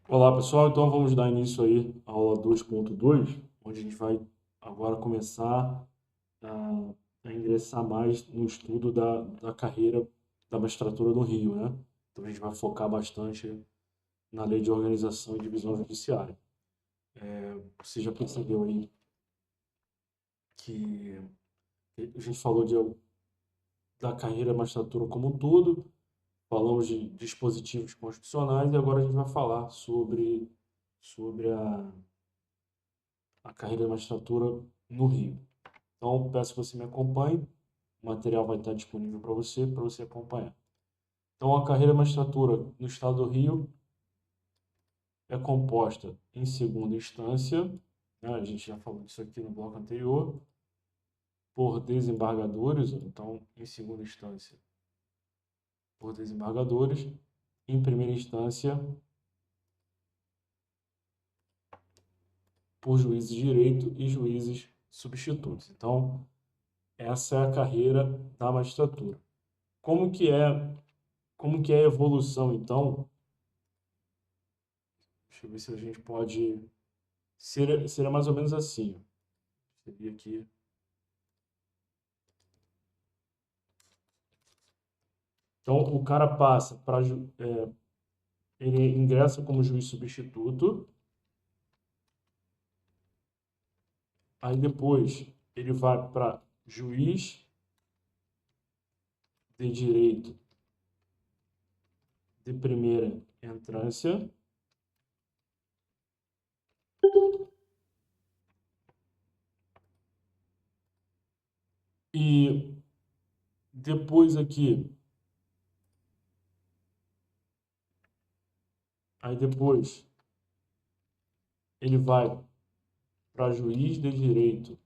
Olá pessoal, então vamos dar início aí à aula 2.2, onde a gente vai agora começar a ingressar mais no estudo da carreira da magistratura do Rio, né? Então a gente vai focar bastante na lei de organização e divisão judiciária. Você já percebeu aí que a gente falou da carreira da magistratura como um todo, falamos de dispositivos constitucionais e agora a gente vai falar sobre a carreira da magistratura no Rio. Então, peço que você me acompanhe. O material vai estar disponível para você acompanhar. Então, a carreira da magistratura no estado do Rio é composta em segunda instância, né, a gente já falou disso aqui no bloco anterior, por desembargadores, então, em segunda instância, por desembargadores, em primeira instância, por juízes de direito e juízes substitutos. Então, essa é a carreira da magistratura. Como que é, como que é a evolução, então? Deixa eu ver se a gente pode. Seria mais ou menos assim. Seria aqui. Então, o cara passa para. Ele ingressa como juiz substituto. Aí depois ele vai para juiz de direito de primeira entrância. E depois aqui. Aí depois ele vai para juiz de direito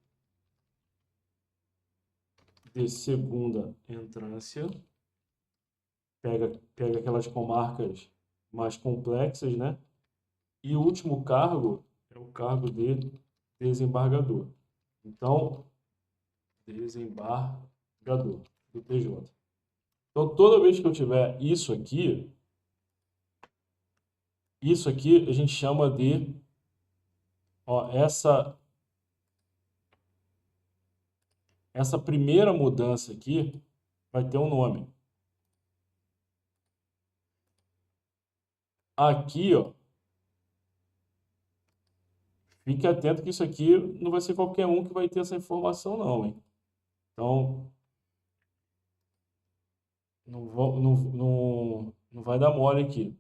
de segunda entrância. Pega aquelas comarcas mais complexas, né? E o último cargo é o cargo de desembargador. Então, desembargador do TJ. Então, toda vez que eu tiver isso aqui a gente chama de, ó, essa primeira mudança aqui vai ter um nome. Aqui, ó, fique atento que isso aqui não vai ser qualquer um que vai ter essa informação, não, hein? Então, não vai dar mole aqui.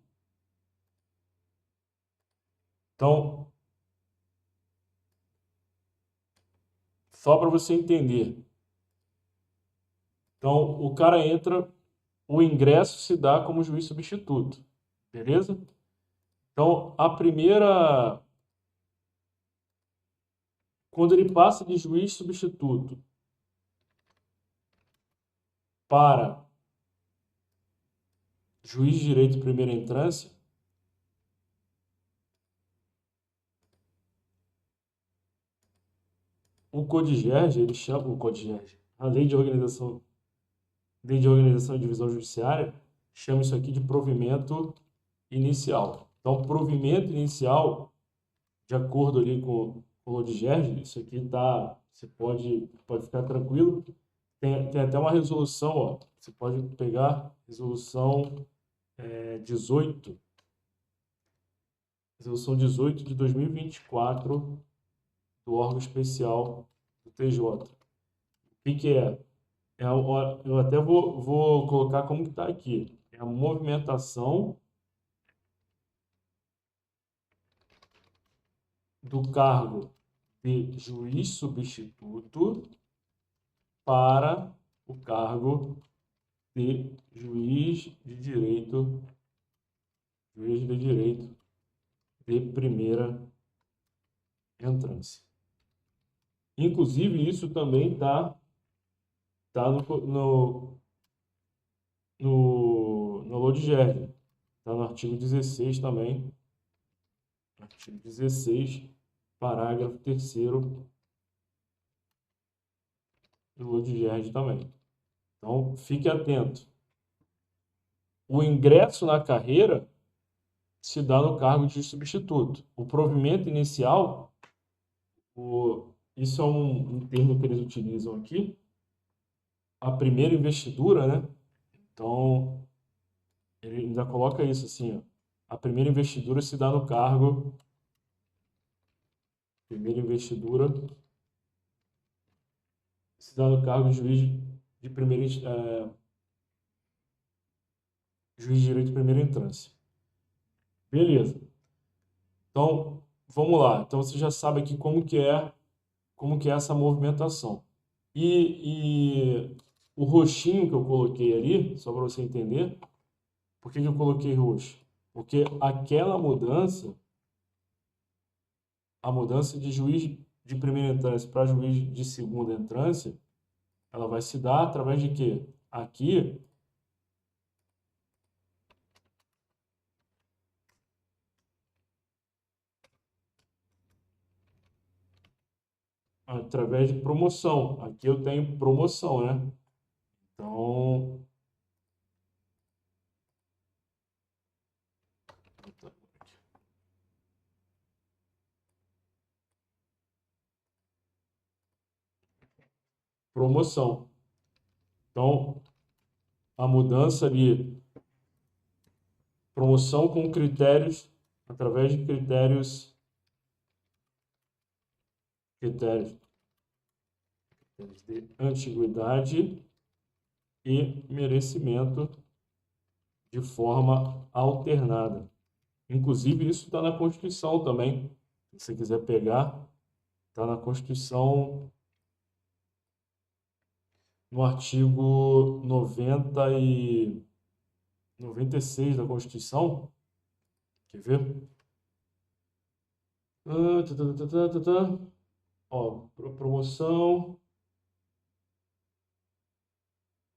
Então, só para você entender. Então, o cara entra, o ingresso se dá como juiz substituto, beleza? Então, quando ele passa de juiz substituto para juiz de direito de primeira entrância, o CODIGERG, ele chama o CODIGERG, a Lei de Organização e Divisão Judiciária, chama isso aqui de provimento inicial. Então, provimento inicial, de acordo ali com o CODIGERG, isso aqui tá, você pode ficar tranquilo. Tem até uma resolução, ó, você pode pegar resolução 18, resolução 18 de 2024 do órgão especial do TJ. O que é? Eu até vou colocar como que está aqui. É a movimentação do cargo de juiz substituto para o cargo de juiz de direito de primeira entrância. Inclusive, isso também tá no LODGER, está no artigo 16 também, artigo 16, parágrafo 3º do LODGER também. Então, fique atento. O ingresso na carreira se dá no cargo de substituto. O provimento inicial, isso é um termo que eles utilizam aqui, a primeira investidura, né? Então, ele ainda coloca isso assim, ó, a primeira investidura se dá no cargo, primeira investidura se dá no cargo de juiz de primeira, juiz de direito de primeira instância. Beleza. Então, vamos lá. Então, você já sabe aqui como que é essa movimentação. E o roxinho que eu coloquei ali, só para você entender, por que que eu coloquei roxo? Porque aquela mudança, a mudança de juiz de primeira instância para juiz de segunda instância, ela vai se dar através de quê? Aqui, através de promoção. Aqui eu tenho promoção, né? Então, promoção. Então, a mudança ali, promoção com critérios, através de critérios de antiguidade e merecimento de forma alternada. Inclusive, isso está na Constituição também. Se você quiser pegar, está na Constituição, no artigo 96 da Constituição. Quer ver? Ó, promoção.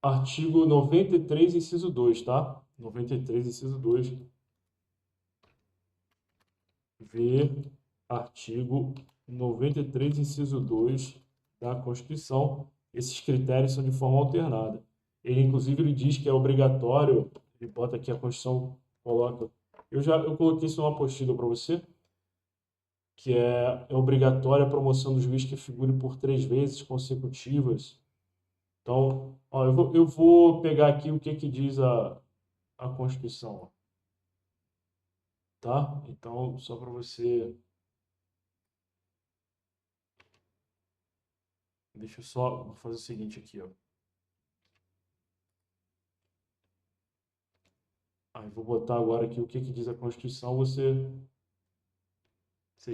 Artigo 93, inciso 2, tá? 93, inciso 2. Ver artigo 93, inciso 2 da Constituição. Esses critérios são de forma alternada. Ele, inclusive, ele diz que é obrigatório, ele bota aqui a Constituição, coloca. Eu coloquei isso numa apostila para você, que é obrigatória a promoção do juiz que figure por 3 vezes consecutivas. Então, ó, eu vou pegar aqui o que que diz a Constituição, ó, tá? Então, só para você. Deixa eu só fazer o seguinte aqui, ó. Aí vou botar agora aqui o que que diz a Constituição, você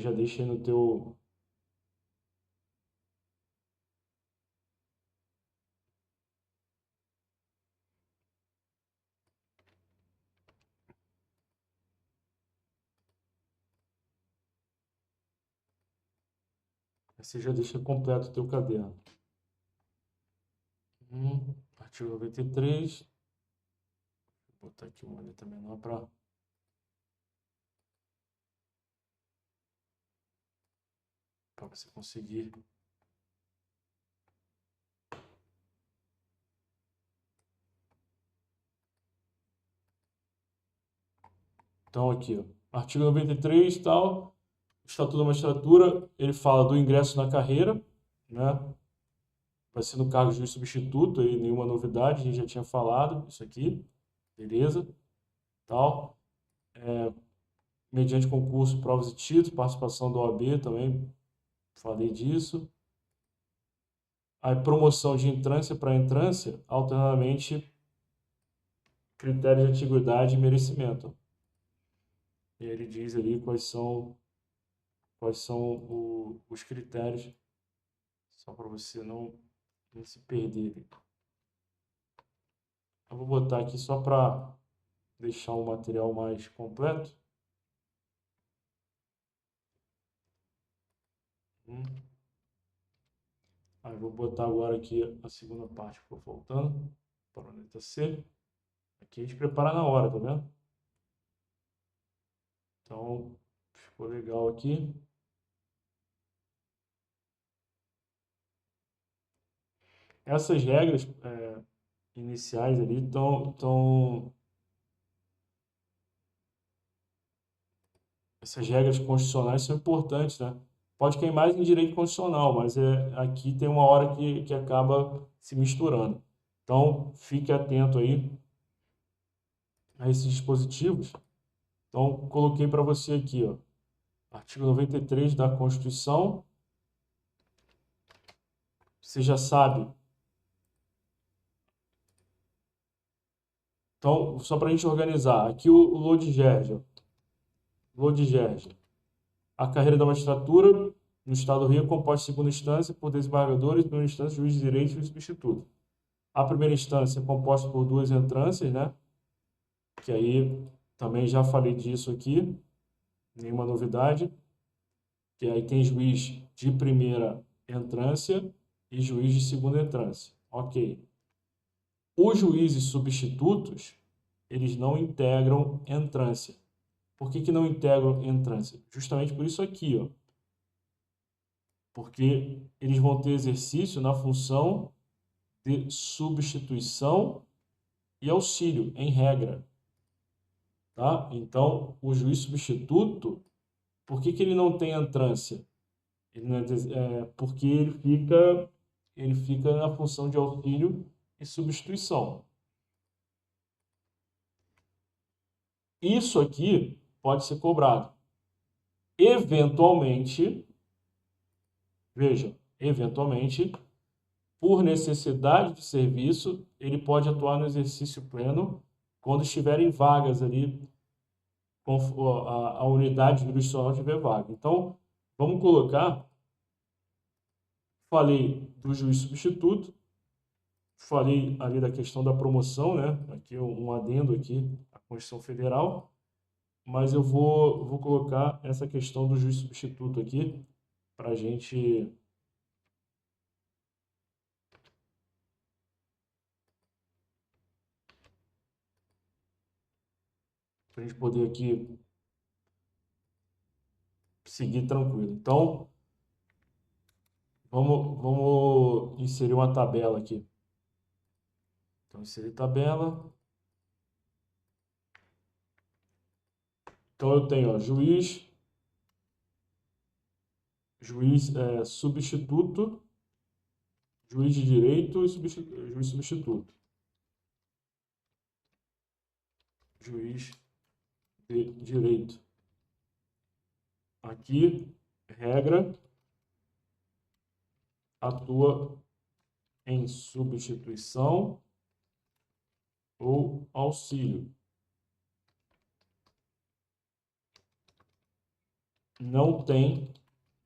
já deixa aí no teu. Você já deixa completo o teu caderno. Artigo 93. Vou botar aqui uma letra menor para você conseguir. Então, aqui, ó, artigo 93, tal, Estatuto da Magistratura, ele fala do ingresso na carreira, né? Vai ser no cargo de juiz substituto, aí nenhuma novidade, a gente já tinha falado isso aqui, beleza? Tal. Mediante concurso, provas e títulos, participação da OAB também, falei disso. A promoção de entrância para entrância, alternadamente, critérios de antiguidade e merecimento. E ele diz ali quais são os critérios, só para você não se perder. Eu vou botar aqui só para deixar o material mais completo. Aí vou botar agora aqui a segunda parte que ficou faltando, para a letra C. Aqui a gente prepara na hora, tá vendo? Então, ficou legal aqui. Essas regras iniciais ali estão essas regras constitucionais são importantes, né? Pode cair mais em direito constitucional, mas aqui tem uma hora que acaba se misturando. Então, fique atento aí a esses dispositivos. Então, coloquei para você aqui, ó, artigo 93 da Constituição. Você já sabe. Então, só para a gente organizar, aqui o Lodi Gerja. A carreira da magistratura no Estado do Rio é composta em segunda instância por desembargadores, primeira instância, juiz de direito e juiz substituto. A primeira instância é composta por duas entrâncias, né? Que aí também já falei disso aqui, nenhuma novidade. Que aí tem juiz de primeira entrância e juiz de segunda entrância. Ok. Os juízes substitutos, eles não integram entrância. Por que não integram entrância? Justamente por isso aqui, ó. Porque eles vão ter exercício na função de substituição e auxílio, em regra. Tá? Então, o juiz substituto, por que ele não tem entrância? Porque ele fica na função de auxílio e substituição. Isso aqui pode ser cobrado. Eventualmente, veja, eventualmente, por necessidade de serviço, ele pode atuar no exercício pleno quando estiverem vagas ali, a unidade jurisdicional tiver vaga. Então, vamos colocar, falei do juiz substituto, falei ali da questão da promoção, né? Aqui um adendo aqui à Constituição Federal, mas eu vou colocar essa questão do juiz substituto aqui para a gente poder aqui seguir tranquilo. Então, vamos inserir uma tabela aqui. Então, inserir tabela. Então, eu tenho, ó, juiz substituto, juiz de direito e juiz substituto. Juiz de direito. Aqui, regra, atua em substituição ou auxílio. Não tem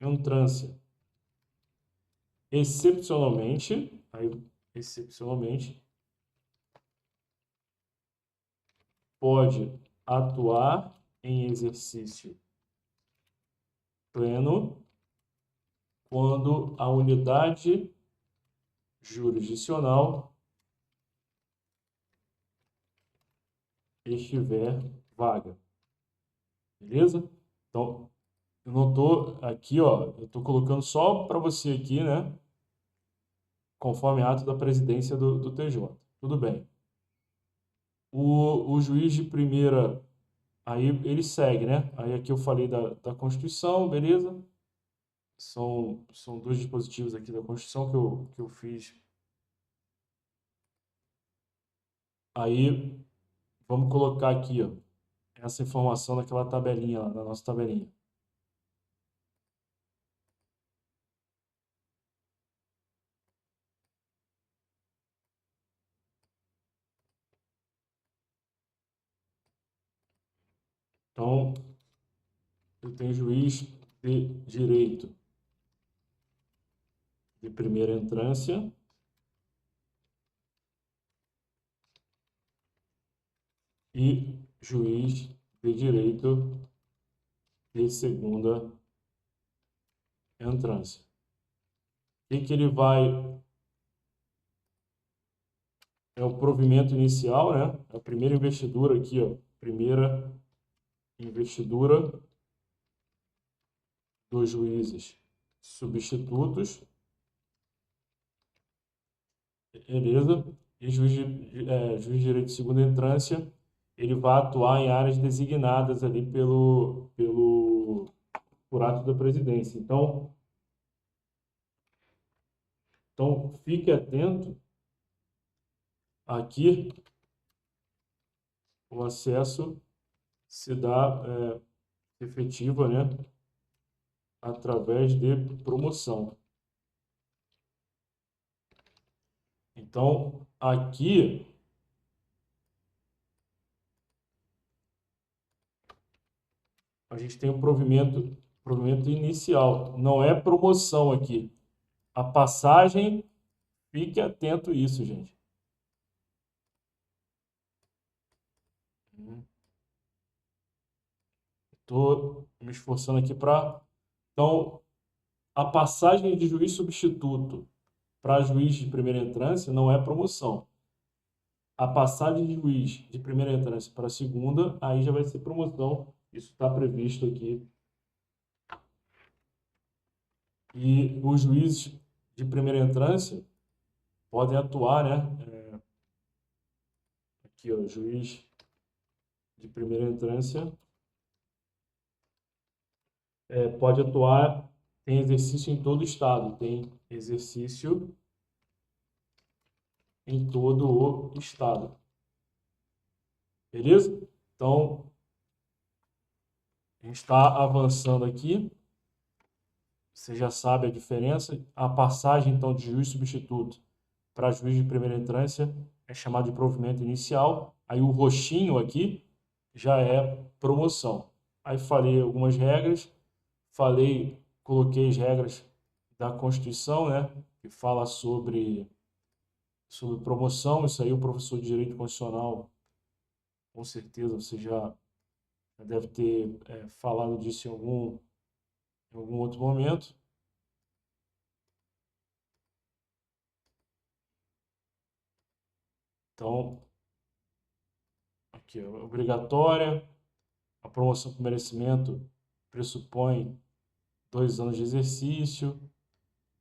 entrância. Excepcionalmente, pode atuar em exercício pleno quando a unidade jurisdicional estiver vaga. Beleza? Então, eu não estou aqui, ó, eu estou colocando só para você aqui, né? Conforme ato da presidência do TJ. Tudo bem. O juiz de primeira, aí ele segue, né? Aí aqui eu falei da Constituição, beleza? São dois dispositivos aqui da Constituição que eu fiz. Aí, vamos colocar aqui, ó, essa informação naquela tabelinha lá, na nossa tabelinha. Então, eu tenho juiz de direito de primeira entrância e juiz de direito de segunda entrância. O que ele vai... É o provimento inicial, né? A primeira investidura aqui, ó. Primeira investidura dos juízes substitutos. Beleza? E juiz de direito de segunda entrância, ele vai atuar em áreas designadas ali por ato da presidência. Então fique atento aqui, o acesso se dá efetiva, né, através de promoção. Então, aqui a gente tem o provimento inicial, não é promoção aqui. A passagem, fique atento a isso, gente. Estou me esforçando aqui para... Então, a passagem de juiz substituto para juiz de primeira entrância não é promoção. A passagem de juiz de primeira entrância para segunda, aí já vai ser promoção. Isso está previsto aqui. E os juízes de primeira entrância podem atuar, né? Aqui, ó, juiz de primeira entrância pode atuar, tem exercício em todo o estado, tem exercício em todo o estado. Beleza? Então, a gente está avançando aqui. Você já sabe a diferença. A passagem, então, de juiz substituto para juiz de primeira entrância é chamado de provimento inicial. Aí o roxinho aqui já é promoção. Aí falei algumas regras, coloquei as regras da Constituição, né, que fala sobre promoção. Isso aí o professor de Direito Constitucional, com certeza você já deve ter falado disso em algum outro momento. Então, aqui, ó, obrigatória. A promoção por merecimento pressupõe 2 anos de exercício.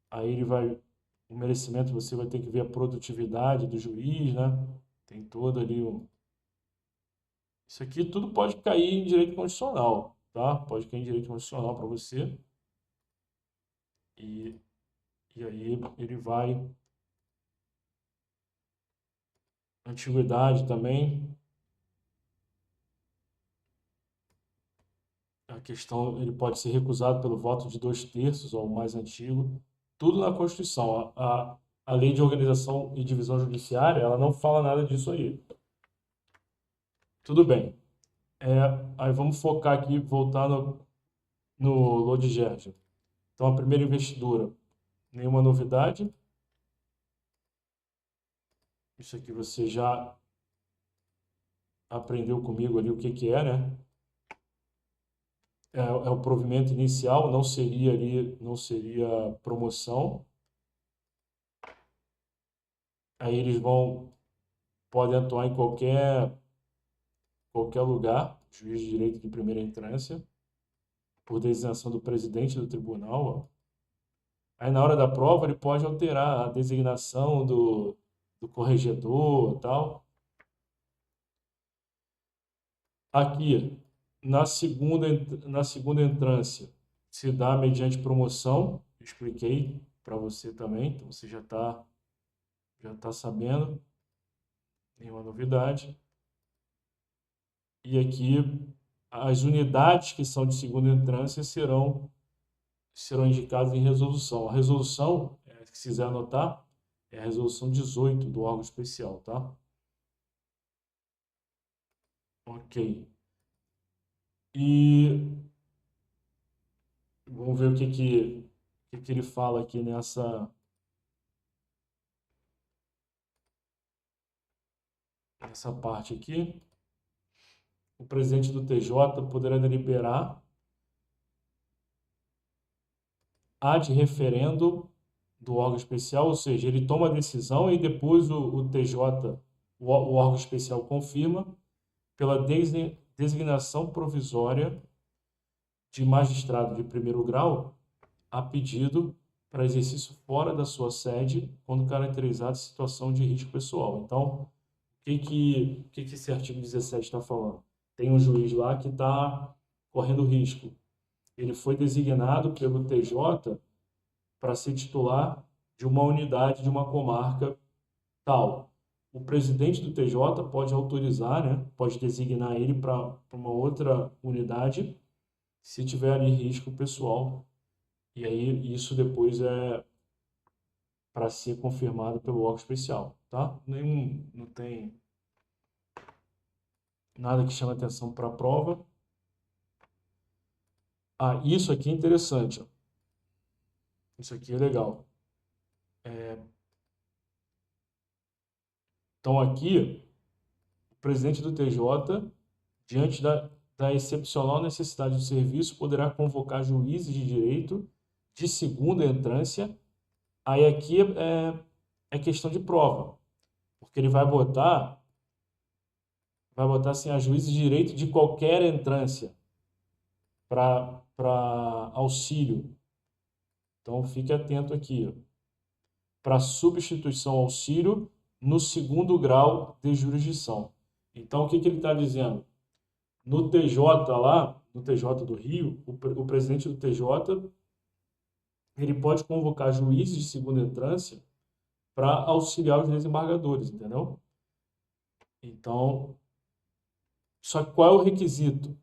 Aí o merecimento, você vai ter que ver a produtividade do juiz, né? Tem todo ali Isso aqui tudo pode cair em direito constitucional, tá? Pode cair em direito constitucional para você. E aí ele vai... Antiguidade também. A questão, ele pode ser recusado pelo voto de 2/3 ou mais antigo. Tudo na Constituição. A lei de organização e divisão judiciária, ela não fala nada disso aí. Tudo bem. Aí vamos focar aqui, voltar no Lodi-Gergia. Então, a primeira investidura, nenhuma novidade. Isso aqui você já aprendeu comigo ali o que é, né? É o provimento inicial, não seria promoção. Aí eles podem atuar em qualquer lugar, juiz de direito de primeira entrância, por designação do presidente do tribunal. Ó. Aí na hora da prova ele pode alterar a designação do corregedor e tal. Aqui, na segunda entrância, se dá mediante promoção, expliquei para você também, então você já tá sabendo, nenhuma novidade. E aqui, as unidades que são de segunda entrância serão indicadas em resolução. A resolução, se quiser anotar, é a resolução 18 do órgão especial, tá? Ok. E vamos ver o que ele fala aqui nessa parte aqui. O presidente do TJ poderá deliberar ad referendo do órgão especial, ou seja, ele toma a decisão e depois o TJ, o órgão especial, confirma pela designação provisória de magistrado de primeiro grau a pedido para exercício fora da sua sede, quando caracterizada situação de risco pessoal. Então, que esse artigo 17 está falando? Tem um juiz lá que está correndo risco. Ele foi designado pelo TJ para ser titular de uma unidade de uma comarca tal. O presidente do TJ pode autorizar, né? Pode designar ele para uma outra unidade se tiver ali risco pessoal. E aí isso depois é para ser confirmado pelo órgão especial, tá? Não tem nada que chame atenção para a prova. Ah, isso aqui é interessante, ó. Isso aqui é legal. Então aqui, o presidente do TJ, diante da excepcional necessidade do serviço, poderá convocar juízes de direito de segunda entrância. Aí aqui é questão de prova, porque ele vai botar assim, a juízes de direito de qualquer entrância para auxílio. Então fique atento aqui, para substituição auxílio no segundo grau de jurisdição. Então o que ele está dizendo? No TJ lá, no TJ do Rio, o presidente do TJ ele pode convocar juízes de segunda entrância para auxiliar os desembargadores, entendeu? Então, só que qual é o requisito?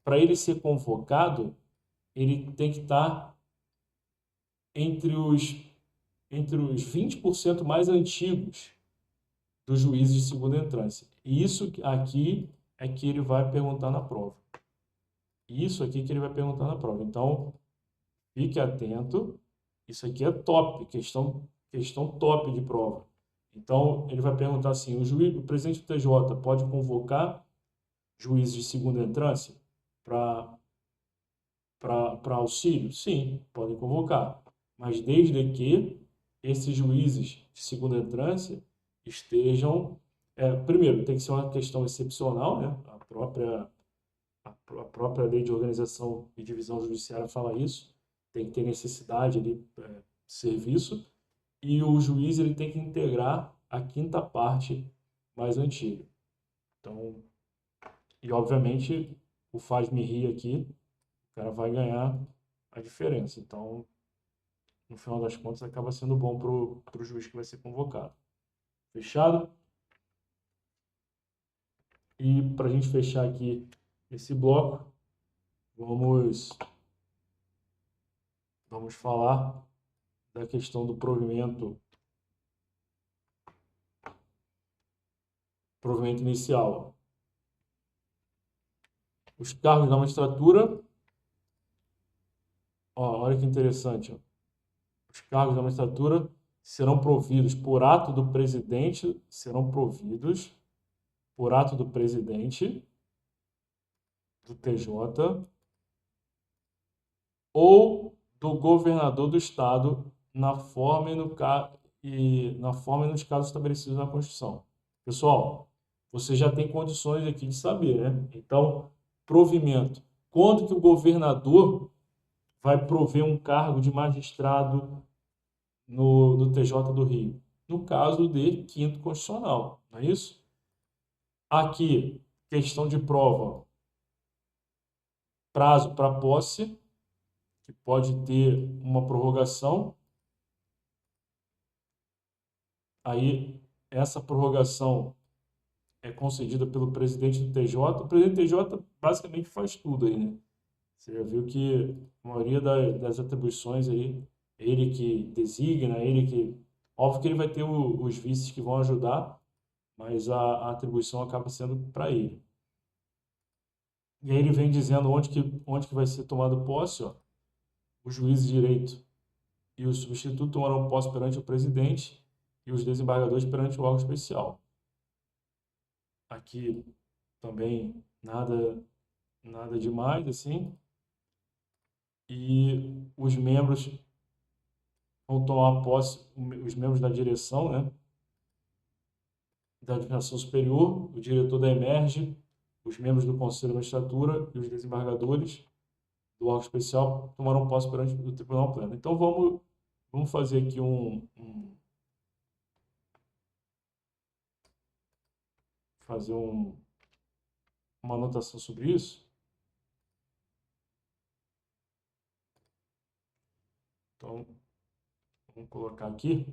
Para ele ser convocado, ele tem que estar entre os 20% mais antigos dos juízes de segunda entrância. E isso aqui é que ele vai perguntar na prova. Isso aqui que ele vai perguntar na prova. Então, fique atento. Isso aqui é top, questão top de prova. Então, ele vai perguntar assim, o presidente do TJ pode convocar juízes de segunda entrância para auxílio? Sim, podem convocar. Mas desde que esses juízes de segunda entrância estejam... primeiro, tem que ser uma questão excepcional, né? A própria lei de organização e divisão judiciária fala isso. Tem que ter necessidade ali, de serviço. E o juiz ele tem que integrar a quinta parte mais antiga. Então, e obviamente, o faz-me rir aqui, o cara vai ganhar a diferença. Então, no final das contas, acaba sendo bom para o juiz que vai ser convocado. Fechado? E para a gente fechar aqui esse bloco, vamos falar da questão do provimento inicial. Os cargos da magistratura, olha que interessante, ó. Os cargos da magistratura serão providos por ato do presidente do TJ ou do governador do estado na forma e nos casos estabelecidos na Constituição. Pessoal, você já tem condições aqui de saber, né? Então, provimento. Quando que o governador vai prover um cargo de magistrado no TJ do Rio? No caso de quinto constitucional, não é isso? Aqui, questão de prova. Prazo para posse, que pode ter uma prorrogação. Aí, essa prorrogação é concedida pelo presidente do TJ. O presidente do TJ basicamente faz tudo aí, né? Você já viu que a maioria das atribuições aí, ele que designa, ele que... Óbvio que ele vai ter os vices que vão ajudar, mas a atribuição acaba sendo para ele. E aí ele vem dizendo onde que vai ser tomado posse, ó. O juiz de direito e o substituto tomarão posse perante o presidente e os desembargadores perante o órgão especial. Aqui também nada demais, assim. E os membros vão tomar posse, os membros da direção, né? Da administração superior, o diretor da Emerge, os membros do Conselho de Magistratura e os desembargadores do órgão especial tomarão posse perante o Tribunal Pleno. Então vamos fazer aqui fazer uma anotação sobre isso. Então, vamos colocar aqui.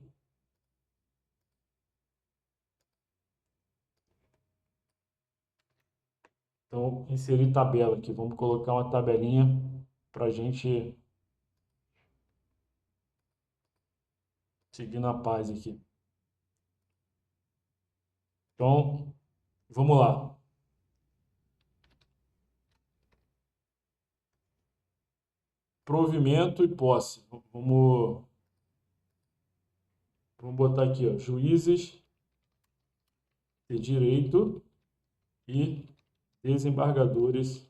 Então, inserir tabela aqui. Vamos colocar uma tabelinha para a gente seguir na paz aqui. Então, vamos lá. Provimento e posse. Vamos botar aqui, ó, juízes de direito e desembargadores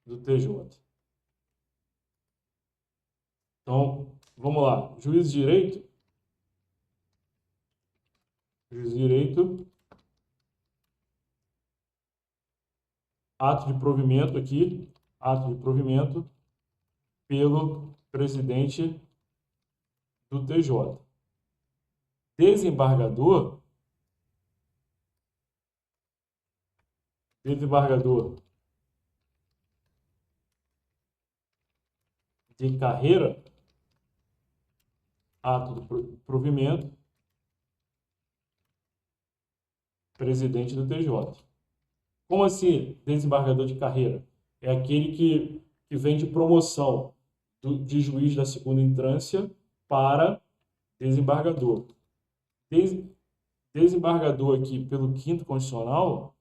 do TJ. Então, vamos lá. Juiz de direito. Juiz de direito. Ato de provimento aqui. Ato de provimento pelo presidente do TJ. Desembargador. De carreira. Ato de provimento. Presidente do TJ. Como assim, desembargador de carreira? É aquele que vem de promoção de juiz da segunda instância para desembargador. Desembargador aqui pelo quinto constitucional.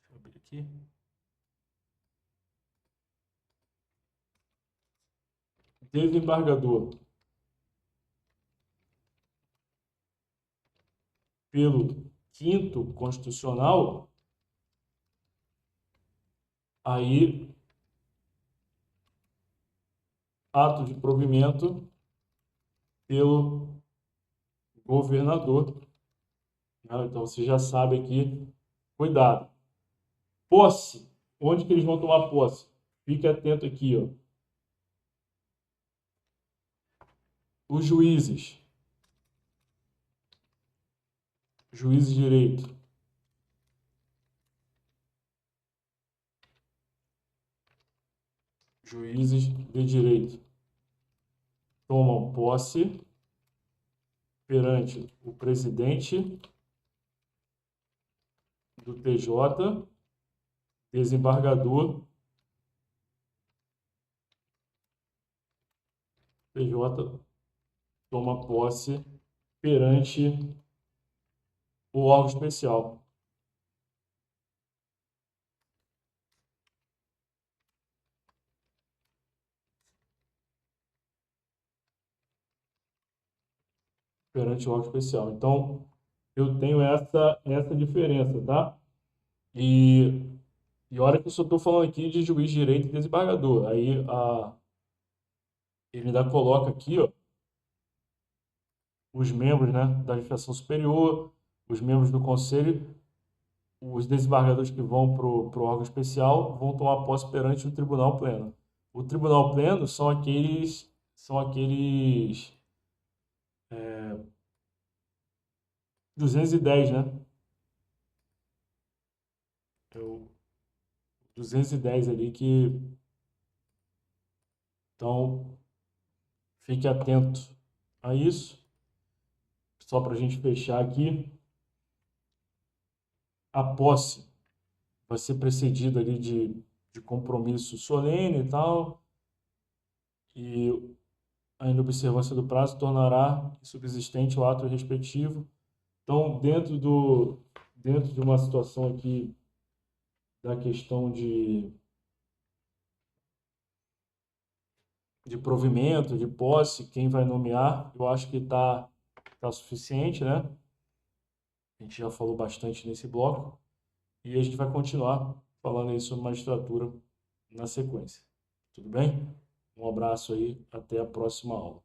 Deixa eu abrir aqui. Desembargador pelo quinto constitucional, aí ato de provimento pelo governador. Então você já sabe aqui, cuidado. Posse, onde que eles vão tomar posse? Fique atento aqui, ó. Os juízes de direito. Juízes de direito tomam posse perante o presidente do TJ, desembargador, TJ toma posse perante o órgão especial. Perante o órgão especial. Então, eu tenho essa diferença, tá? E olha que eu só estou falando aqui de juiz de direito e desembargador. Aí ele ainda coloca aqui, ó, os membros, né, da administração superior, os membros do conselho, os desembargadores que vão para o órgão especial vão tomar posse perante o tribunal pleno. O tribunal pleno são aqueles 210, né? É o 210 ali que... Então, fique atento a isso. Só para a gente fechar aqui. A posse vai ser precedida ali de compromisso solene e tal. E a inobservância do prazo tornará subsistente o ato respectivo. Então, dentro de uma situação aqui da questão de provimento, de posse, quem vai nomear, eu acho que tá suficiente, né? A gente já falou bastante nesse bloco e a gente vai continuar falando aí sobre magistratura na sequência. Tudo bem? Um abraço aí, até a próxima aula.